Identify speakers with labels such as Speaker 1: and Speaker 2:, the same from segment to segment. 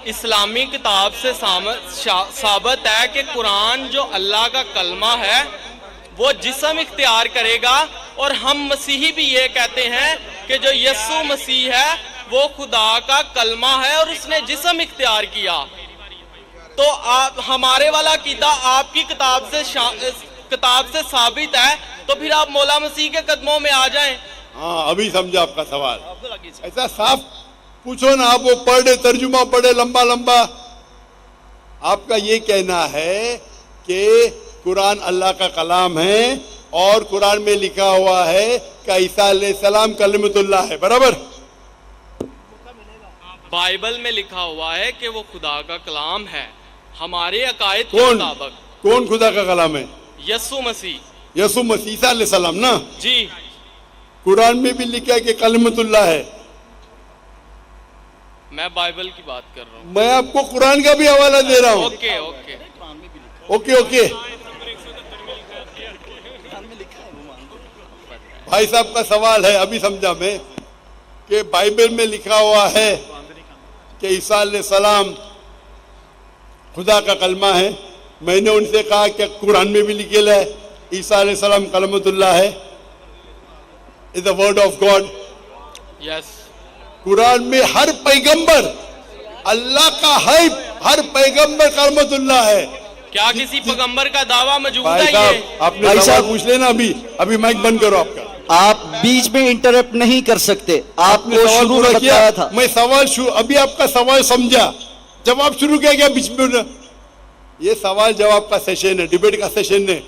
Speaker 1: اسلامی کتاب سے ثابت ہے کہ قرآن جو اللہ کا کلمہ ہے وہ جسم اختیار کرے گا، اور ہم مسیحی بھی یہ کہتے ہیں کہ جو یسوع مسیح ہے وہ خدا کا کلمہ ہے اور اس نے جسم اختیار کیا۔ تو ہمارے والا عقیدہ آپ کی کتاب سے ثابت ہے، تو پھر آپ مولا مسیح کے قدموں میں آ جائیں۔
Speaker 2: ہاں ابھی سمجھا آپ کا سوال، ایسا صاف پوچھو نا، آپ وہ پڑھے ترجمہ پڑھے لمبا لمبا۔ آپ کا یہ کہنا ہے کہ قرآن اللہ کا کلام ہے اور قرآن میں لکھا ہوا ہے کہ عیسیٰ علیہ السلام کلمۃ اللہ ہے، برابر؟
Speaker 1: بائبل میں لکھا ہوا ہے کہ وہ خدا کا کلام ہے، ہمارے عقائد کے مطابق۔
Speaker 2: کون خدا کا کلام ہے؟
Speaker 1: یسوع مسیح۔
Speaker 2: یسوع مسیح عیسیٰ علیہ السلام نا؟
Speaker 1: جی۔
Speaker 2: قرآن میں بھی لکھا ہے کہ کلمۃ اللہ ہے۔
Speaker 1: میں بائبل کی بات کر رہا ہوں۔
Speaker 2: میں آپ کو قرآن کا بھی حوالہ دے رہا ہوں۔
Speaker 1: Okay okay
Speaker 2: okay okay. بھائی صاحب کا سوال ہے، ابھی سمجھا میں، کہ بائبل میں لکھا ہوا ہے کہ عیسیٰ علیہ السلام خدا کا کلمہ ہے۔ میں نے ان سے کہا کہ قرآن میں بھی لکھا ہے عیسیٰ علیہ السلام کلمۃ اللہ ہے، is the word of God۔
Speaker 1: یس۔
Speaker 2: قرآن میں ہر پیغمبر اللہ کا ہے، ہر پیغمبر کلمۃ اللہ ہے۔
Speaker 1: کیا کسی پیغمبر کا دعویٰ موجود ہے؟
Speaker 2: بھائی صاحب آپ نے سوال پوچھ لینا، ابھی مائک بند کرو آپ کا۔
Speaker 3: آپ بیچ میں انٹرپٹ نہیں کر سکتے، آپ کو شروع میں بتایا تھا۔
Speaker 2: میں سوال ابھی آپ کا سوال سمجھا، جواب شروع کیا گیا بیچ میں۔ یہ سوال جواب کا سیشن ہے، ڈیبیٹ کا سیشن ہے۔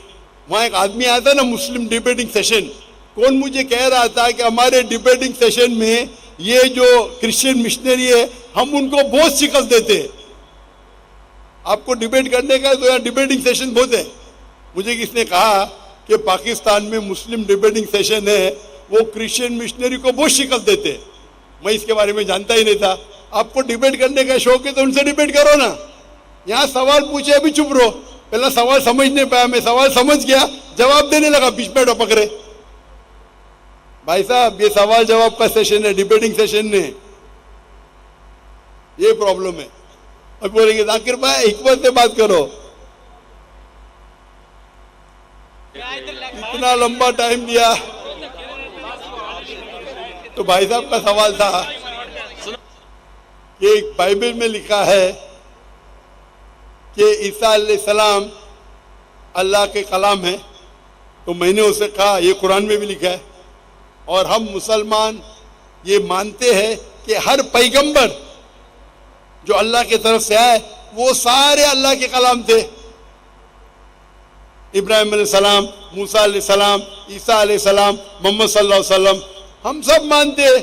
Speaker 2: وہاں ایک آدمی آتا ہے نا، مسلم ڈیبیٹنگ سیشن، کون مجھے کہہ رہا تھا کہ ہمارے ڈیبیٹنگ سیشن میں یہ جو کرسچین مشنری ہے ہم ان کو بہت شکست دیتے ہیں۔ آپ کو ڈیبیٹ کرنے کا تو یہاں ڈیبیٹنگ سیشن بہت ہے۔ مجھے کس نے کہا کہ پاکستان میں مسلم ڈیبیٹنگ سیشن ہے، وہ کرسچین مشنری کو بہت شکست دیتے ہیں۔ میں اس کے بارے میں جانتا ہی نہیں تھا۔ آپ کو ڈیبیٹ کرنے کا شوق ہے تو ان سے ڈیبیٹ کرو نا۔ یہاں سوال پوچھے ابھی چپ رہو، پہلا سوال سمجھ نہیں پایا، میں سوال سمجھ گیا جواب دینے لگا، بیچ میں ٹپک رہے۔ بھائی صاحب یہ سوال جواب کا سیشن ہے، ڈیبیٹنگ سیشن نہیں۔ یہ پرابلم ہے۔ اب بولیں گے ذاکر بھائی حکمت سے بات کرو۔ اتنا لمبا ٹائم دیا تو بھائی صاحب کا سوال تھا کہ بائبل میں لکھا ہے کہ عیسیٰ علیہ السلام اللہ کے کلام ہے، تو میں نے اسے کہا یہ قرآن میں بھی لکھا ہے، اور ہم مسلمان یہ مانتے ہیں کہ ہر پیغمبر جو اللہ کی طرف سے آئے وہ سارے اللہ کے کلام تھے۔ ابراہیم علیہ السلام، موسیٰ علیہ السلام، عیسیٰ علیہ السلام، محمد صلی اللہ علیہ وسلم، ہم سب مانتے ہیں،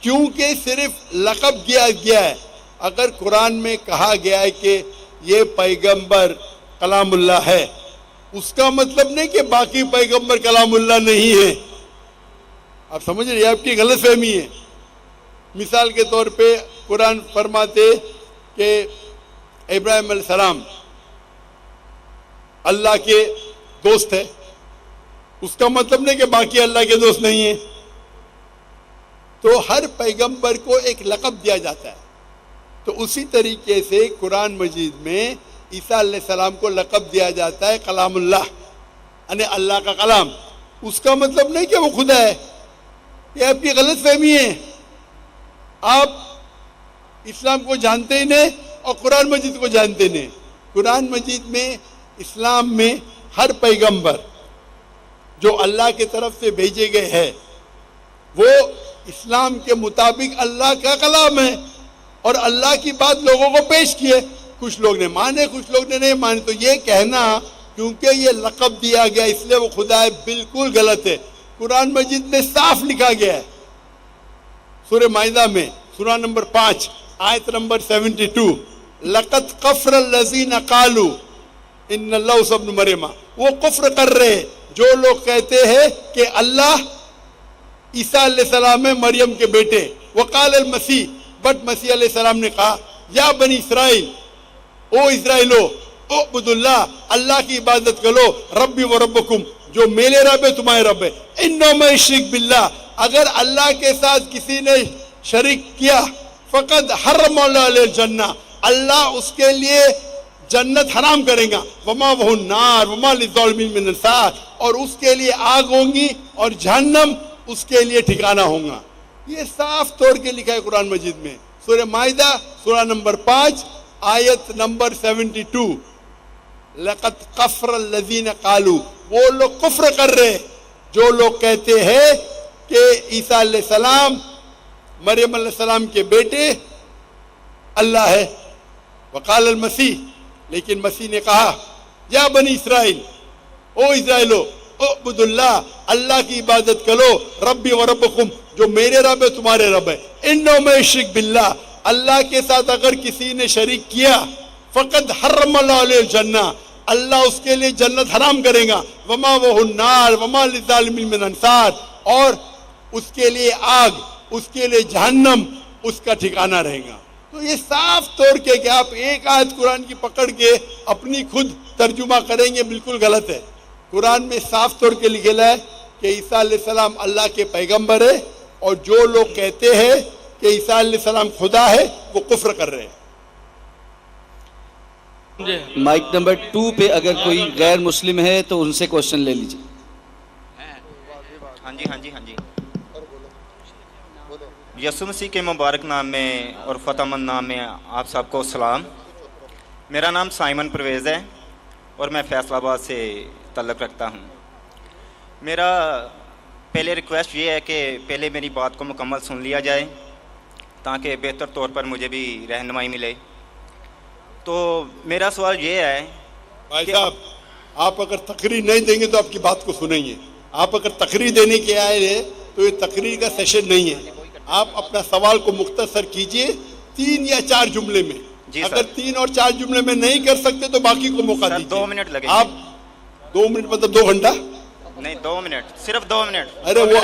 Speaker 2: کیونکہ صرف لقب دیا گیا ہے۔ اگر قرآن میں کہا گیا ہے کہ یہ پیغمبر کلام اللہ ہے، اس کا مطلب نہیں کہ باقی پیغمبر کلام اللہ نہیں ہے۔ آپ سمجھ رہے ہیں؟ آپ کی غلط فہمی ہے۔ مثال کے طور پہ قرآن فرماتے کہ ابراہیم علیہ السلام اللہ کے دوست ہے، اس کا مطلب نہیں کہ باقی اللہ کے دوست نہیں ہیں۔ تو ہر پیغمبر کو ایک لقب دیا جاتا ہے، تو اسی طریقے سے قرآن مجید میں عیسیٰ علیہ السلام کو لقب دیا جاتا ہے کلام اللہ، یعنی اللہ کا کلام۔ اس کا مطلب نہیں کہ وہ خدا ہے، یہ آپ کی غلط فہمی ہے۔ آپ اسلام کو جانتے ہی نہیں اور قرآن مجید کو جانتے نہیں۔ قرآن مجید میں اسلام میں ہر پیغمبر جو اللہ کی طرف سے بھیجے گئے ہیں وہ اسلام کے مطابق اللہ کا کلام ہے، اور اللہ کی بات لوگوں کو پیش کی ہے۔ کچھ لوگ نے مانے، کچھ لوگ نے نہیں مانے، تو یہ کہنا کیونکہ یہ لقب دیا گیا اس لیے وہ خدا ہے، بالکل غلط ہے۔ قرآن مجید میں صاف لکھا گیا ہے، سورہ مائدہ میں سورہ نمبر 5 آیت نمبر 72، لَقَدْ كَفَرَ الَّذِينَ قَالُوا ان اللہ ابن مریم، وہ کفر کر رہے ہیں جو لوگ کہتے ہیں کہ اللہ عیسیٰ علیہ السلام ہے مریم کے بیٹے۔ وقال المسیح، بٹ مسیح علیہ السلام نے کہا یا بنی اسرائیل، او اسرائیلو، اعبدوا اللہ، اللہ کی عبادت کرو، ربی و ربکم، جو میرے رب ہے تمہارے رب ہے۔ انہ من یشرک باللہ، اگر اللہ کے ساتھ کسی نے شریک کیا، فقد حرم اللہ علیہ الجنہ، اللہ اس کے لیے جنت حرام کرے گا، وما وہ النار وما للظالمین من انصار، اور اس کے لیے آگ ہوں گی اور جہنم اس کے لیے ٹھکانہ ہوگا۔ یہ صاف طور کے لکھا ہے قرآن مجید میں، سورہ مائدہ سورہ نمبر 5 آیت نمبر 72۔ لقد کفر الذین قالوا، وہ لوگ کفر کر رہے جو لوگ کہتے ہیں کہ عیسیٰ علیہ السلام مریم علیہ السلام کے بیٹے اللہ ہے۔ وقال المسیح، لیکن مسیح نے کہا یا بنی اسرائیل، او اسرائیلو اعبدوا اللہ، اللہ کی عبادت کرو، ربی و ربکم، جو میرے رب ہے تمہارے رب ہے، انہ من یشرک باللہ، اللہ کے ساتھ اگر کسی نے شریک کیا، فقد حرم اللہ علیہ الجنہ، اللہ اس کے لیے جنت حرام کرے گا، وما وہ النار وما للظالمین من انصار، اور اس کے لیے آگ، اس کے لیے جہنم اس کا ٹھکانہ رہے گا۔ تو یہ صاف طور کے کہ آپ ایک آیت قرآن کی پکڑ کے اپنی خود ترجمہ کریں گے، بالکل غلط ہے۔ قرآن میں صاف طور کے لکھا ہے کہ عیسیٰ علیہ السلام اللہ کے پیغمبر ہے، اور جو لوگ کہتے ہیں کہ عیسیٰ علیہ السلام خدا ہے وہ کفر کر رہے ہیں۔
Speaker 3: مائک نمبر 2 پہ اگر کوئی غیر مسلم ہے تو ان سے کوشچن لے لیجیے۔
Speaker 4: ہاں جی یسوع مسیح کے مبارک نام میں اور فتح مند نام میں آپ سب کو سلام۔ میرا نام سائمن پرویز ہے اور میں فیصل آباد سے تعلق رکھتا ہوں۔ میرا پہلے ریکویسٹ یہ ہے کہ پہلے میری بات کو مکمل سن لیا جائے تاکہ بہتر طور پر مجھے بھی رہنمائی ملے۔ تو میرا سوال یہ ہے
Speaker 2: بھائی صاحب، آپ اگر تقریر نہیں دیں گے تو آپ کی بات کو سنیں گے۔ آپ اگر تقریر دینے کے آئے ہیں تو یہ تقریر کا سیشن نہیں ہے۔ آپ اپنا سوال کو مختصر کیجئے 3 یا 4 جملے میں۔ اگر 3 اور 4 جملے میں نہیں کر سکتے تو باقی کو موقع دیجیے۔
Speaker 4: 2 منٹ لگے۔
Speaker 2: آپ 2 منٹ مطلب 2 گھنٹہ؟
Speaker 4: نہیں 2 منٹ، صرف 2 منٹ۔
Speaker 2: ارے وہ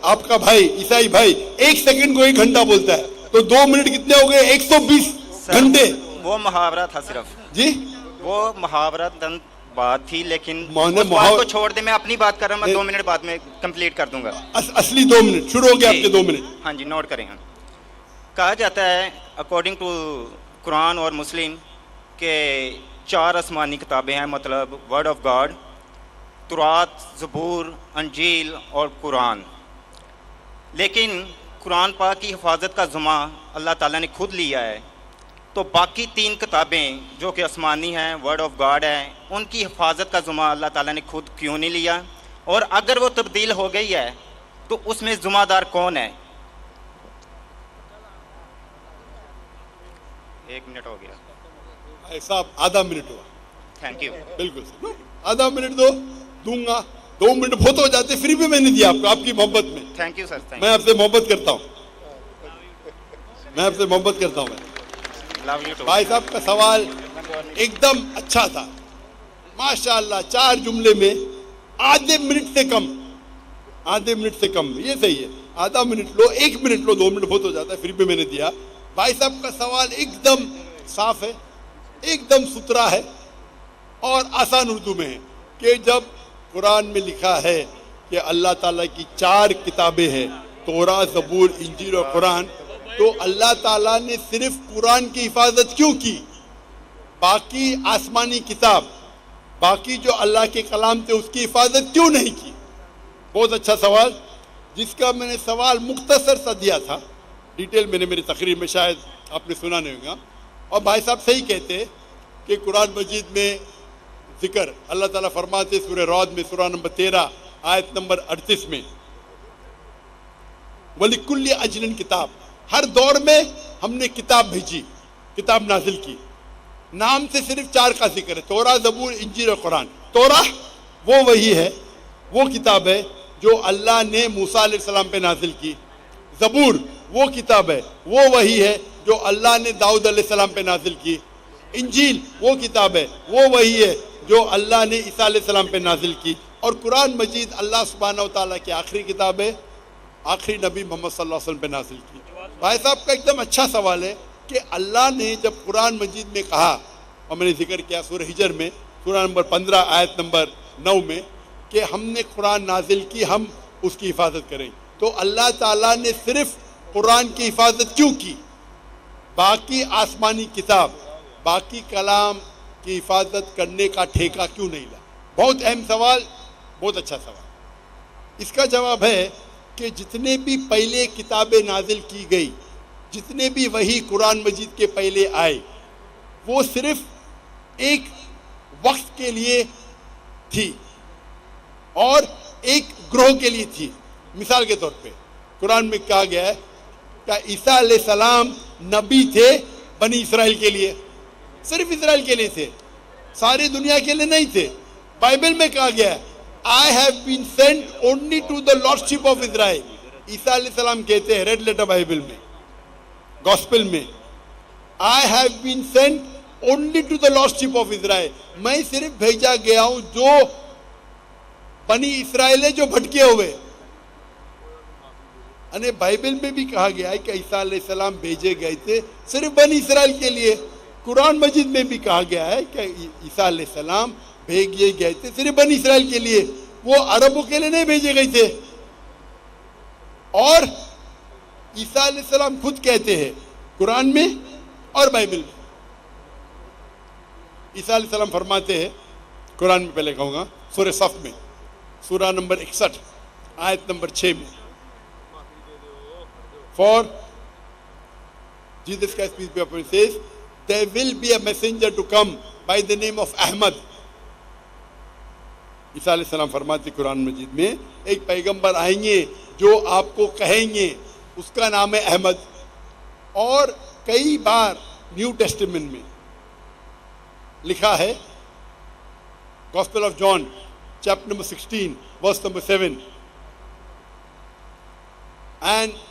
Speaker 2: آپ کا بھائی عیسائی بھائی 1 سیکنڈ کو 1 گھنٹا بولتا ہے، تو 2 منٹ کتنے ہو گئے؟ 120 گھنٹے۔
Speaker 4: وہ محاورہ تھا صرف
Speaker 2: جی،
Speaker 4: وہ محاورہ بات تھی، لیکن
Speaker 2: میں
Speaker 4: اس بات کو چھوڑ دے، میں اپنی بات کر رہا ہوں، میں 2 منٹ بعد میں کمپلیٹ کر دوں گا۔
Speaker 2: اصلی 2 منٹ شروع ہو گیا آپ کے 2 منٹ۔
Speaker 4: ہاں جی، نوٹ کریں۔ کہا جاتا ہے اکارڈنگ ٹو قرآن اور مسلم کہ 4 آسمانی کتابیں ہیں، مطلب ورڈ آف گاڈ، تورات، زبور، انجیل اور قرآن۔ لیکن قرآن پاک کی حفاظت کا ذمہ اللہ تعالیٰ نے خود لیا ہے، تو باقی 3 کتابیں جو کہ آسمانی ہیں، ورڈ آف گاڈ ہے، ان کی حفاظت کا ذمہ اللہ تعالیٰ نے خود کیوں نہیں لیا؟ اور اگر وہ تبدیل ہو گئی ہے تو اس میں ذمہ دار کون ہے؟ 1 منٹ ہو گیا
Speaker 2: بھائی صاحب، آدھا منٹ ہوا۔
Speaker 4: Thank you.
Speaker 2: بالکل آدھا منٹ دوں گا۔ 2 منٹ بہت ہو جاتے، فری بھی میں نے دیا آپ کو، آپ کی محبت میں۔
Speaker 4: Thank you sir.
Speaker 2: میں آپ سے محبت کرتا ہوں، بھائی صاحب کا سوال ایک دم اچھا تھا ماشاءاللہ۔ 4 جملے میں آدھے منٹ سے کم، یہ صحیح ہے۔ آدھا منٹ لو، 1 منٹ لو، 2 منٹ بہت ہو جاتا ہے، پھر بھی میں نے دیا۔ بھائی صاحب کا سوال ایک دم صاف ہے، ایک دم ستھرا ہے اور آسان اردو میں ہے کہ جب قرآن میں لکھا ہے کہ اللہ تعالیٰ کی 4 کتابیں ہیں، تورات، زبور، انجیل اور قرآن، تو اللہ تعالیٰ نے صرف قرآن کی حفاظت کیوں کی؟ باقی آسمانی کتاب، باقی جو اللہ کے کلام تھے اس کی حفاظت کیوں نہیں کی؟ بہت اچھا سوال، جس کا میں نے سوال مختصر سا دیا تھا، ڈیٹیل میں نے میری تقریر میں شاید آپ نے سنا نہیں ہوگا۔ اور بھائی صاحب صحیح کہتے کہ قرآن مجید میں ذکر اللہ تعالیٰ فرماتے سورہ رعد میں سورہ نمبر 13 آیت نمبر 38 میں، وَلِكُلِّ أَجْلٍ کتاب، ہر دور میں ہم نے کتاب بھیجی، کتاب نازل کی۔ نام سے صرف 4 کا ذکر ہے، تورات، زبور، انجیل اور قرآن۔ تورات وہ وہی ہے، وہ کتاب ہے جو اللہ نے موسیٰ علیہ السلام پہ نازل کی۔ زبور وہ کتاب ہے، وہ وہی ہے جو اللہ نے داؤد علیہ السلام پہ نازل کی۔ انجیل وہ کتاب ہے، وہ وہی ہے جو اللہ نے عیسیٰ علیہ السلام پہ نازل کی۔ اور قرآن مجید اللہ سبحانہ و تعالیٰ کی آخری کتاب ہے، آخری نبی محمد صلی اللہ علیہ وسلم پہ نازل کی۔ بھائی صاحب کا ایک دم اچھا سوال ہے کہ اللہ نے جب قرآن مجید میں کہا، اور میں نے ذکر کیا سورہ ہجر میں سورہ نمبر 15 آیت نمبر 9 میں کہ ہم نے قرآن نازل کی، ہم اس کی حفاظت کریں، تو اللہ تعالیٰ نے صرف قرآن کی حفاظت کیوں کی؟ باقی آسمانی کتاب، باقی کلام کی حفاظت کرنے کا ٹھیکہ کیوں نہیں لا؟ بہت اہم سوال، بہت اچھا سوال۔ اس کا جواب ہے کہ جتنے بھی پہلے کتابیں نازل کی گئی، جتنے بھی وحی قرآن مجید کے پہلے آئے، وہ صرف ایک وقت کے لیے تھی اور ایک گروہ کے لیے تھی۔ مثال کے طور پہ قرآن میں کہا گیا ہے کہ عیسیٰ علیہ السلام نبی تھے بنی اسرائیل کے لیے، صرف اسرائیل کے لیے تھے، ساری دنیا کے لیے نہیں تھے۔ بائبل میں کہا گیا ہے I have been sent only to the lordship of Israel۔ عیسیٰ علیہ السلام کہتے ہیں ریڈ لیٹر بائبل میں، گوسپل میں، I have been sent only to the lordship of Israel۔ میں صرف بھیجا گیا ہوں جو بنی اسرائیل ہے، جو بھٹکے ہوئے۔ یعنی بائبل میں بھی کہا گیا ہے کہ عیسیٰ علیہ السلام بھیجے گئے تھے صرف بنی اسرائیل کے لیے۔ قرآن مجید میں بھی کہا گیا ہے کہ عیسیٰ علیہ السلام بھیجے گئے تھے صرف بنی اسرائیل کے لیے، وہ عربوں کے لیے نہیں بھیجے گئے تھے۔ اور عیسیٰ علیہ السلام خود کہتے ہیں قرآن میں اور بائبل میں، عیسیٰ علیہ السلام فرماتے ہیں قرآن میں، پہلے کہوں گا سورہ صف میں، سورہ نمبر 61 آیت نمبر 6 میں، For Jesus Christ, peace be upon him, says, there will be a messenger to come by the name of Ahmad۔ عیسیٰ علیہ السلام فرماتے قرآن مجید میں ایک پیغمبر آئیں گے جو آپ کو کہیں گے، اس کا نام ہے احمد۔ اور کئی بار نیو ٹیسٹمنٹ میں لکھا ہے، gospel of John chapter number 16 verse number 7 and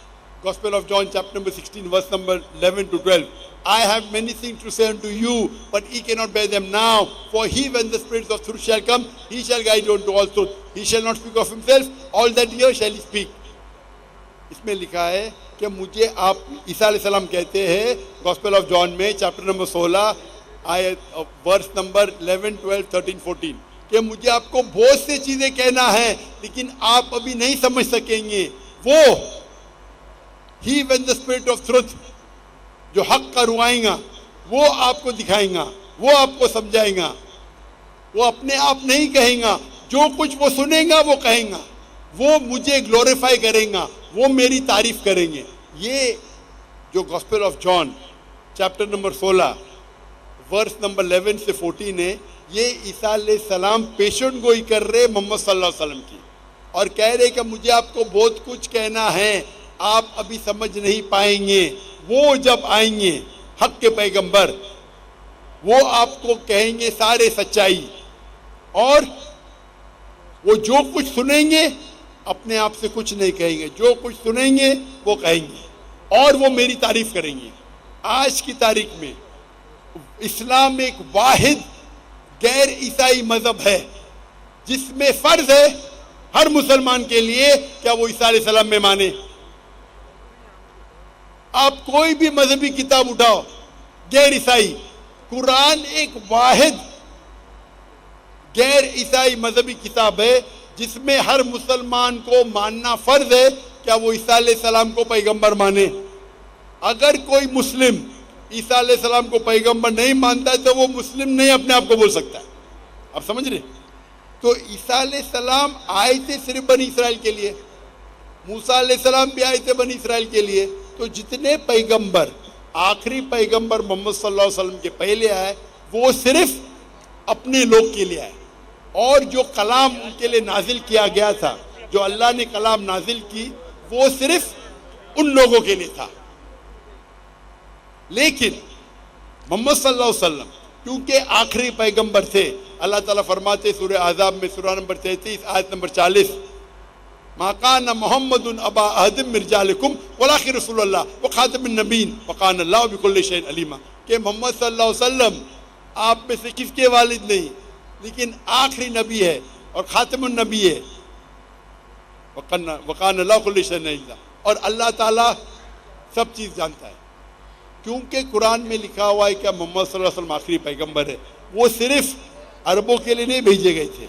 Speaker 2: Gospel of John chapter number 16 verse number 11 to 12, I have many things to say unto you, but ye cannot bear them now. For he, when the Spirit of truth shall come, he shall guide you unto all truth. He shall not speak of himself, all that he hears shall he speak۔ اس میں لکھا ہے کہ مجھے آپ، عیسیٰ علیہ السلام کہتے ہیں گوسپل آف جان میں چیپٹر نمبر 16 آیت ورس نمبر 11 12 13 14 کہ مجھے آپ کو بہت سے چیزیں کہنا ہے لیکن آپ ابھی نہیں سمجھ سکیں گے۔ وہ He when the spirit of truth، جو حق کا روائیں گا، وہ آپ کو دکھائیں گا، وہ آپ کو سمجھائیں گا۔ وہ اپنے آپ نہیں کہیں گا، جو کچھ وہ سنیں گا وہ کہیں گا، وہ مجھے گلوریفائی کریں گا، وہ میری تعریف کریں گے۔ یہ جو gospel of John chapter number 16 verse number 11 سے 14 ہے، یہ عیسیٰ علیہ السلام پیشن گوئی کر رہے محمد صلی اللہ علیہ وسلم کی، اور کہہ رہے کہ مجھے آپ کو بہت کچھ کہنا ہے، آپ ابھی سمجھ نہیں پائیں گے۔ وہ جب آئیں گے حق کے پیغمبر، وہ آپ کو کہیں گے سارے سچائی، اور وہ جو کچھ سنیں گے اپنے آپ سے کچھ نہیں کہیں گے، جو کچھ سنیں گے وہ کہیں گے اور وہ میری تعریف کریں گے۔ آج کی تاریخ میں اسلام ایک واحد غیر عیسائی مذہب ہے جس میں فرض ہے ہر مسلمان کے لیے کیا وہ عیسیٰ علیہ السلام میں مانے۔ آپ کوئی بھی مذہبی کتاب اٹھاؤ غیر عیسائی، قرآن ایک واحد غیر عیسائی مذہبی کتاب ہے جس میں ہر مسلمان کو ماننا فرض ہے کیا وہ عیسیٰ علیہ السلام کو پیغمبر مانے۔ اگر کوئی مسلم عیسیٰ علیہ السلام کو پیغمبر نہیں مانتا ہے تو وہ مسلم نہیں اپنے آپ کو بول سکتا ہے۔ آپ سمجھ رہے؟ تو عیسیٰ علیہ السلام آئے تھے صرف بنی اسرائیل کے لیے، موسیٰ علیہ السلام بھی آئے تھے بنی اسرائیل کے لیے۔ تو جتنے پیغمبر، آخری پیغمبر محمد صلی اللہ علیہ وسلم کے پہلے آئے وہ صرف اپنے لوگ کے لیے آئے، اور جو کلام ان کے لیے نازل کیا گیا تھا، جو اللہ نے کلام نازل کی، وہ صرف ان لوگوں کے لیے تھا۔ لیکن محمد صلی اللہ علیہ وسلم کیونکہ آخری پیغمبر تھے، اللہ تعالیٰ فرماتے سورہ احزاب میں سورہ نمبر 33 آیت نمبر 40، ما کان محمد ابا احد من رجالکم ولکن رسول اللہ وخاتم النبیین وکان اللہ بکل شیء علیما، کہ محمد صلی اللہ علیہ وسلم آپ میں سے کس کے والد نہیں لیکن آخری نبی ہے اور خاتم النبی ہے، وکان اللہ بکل شیء علیما، اور اللہ تعالیٰ سب چیز جانتا ہے۔ کیونکہ قرآن میں لکھا ہوا ہے کہ محمد صلی اللہ علیہ وسلم آخری پیغمبر ہے، وہ صرف عربوں کے لیے نہیں بھیجے گئے تھے،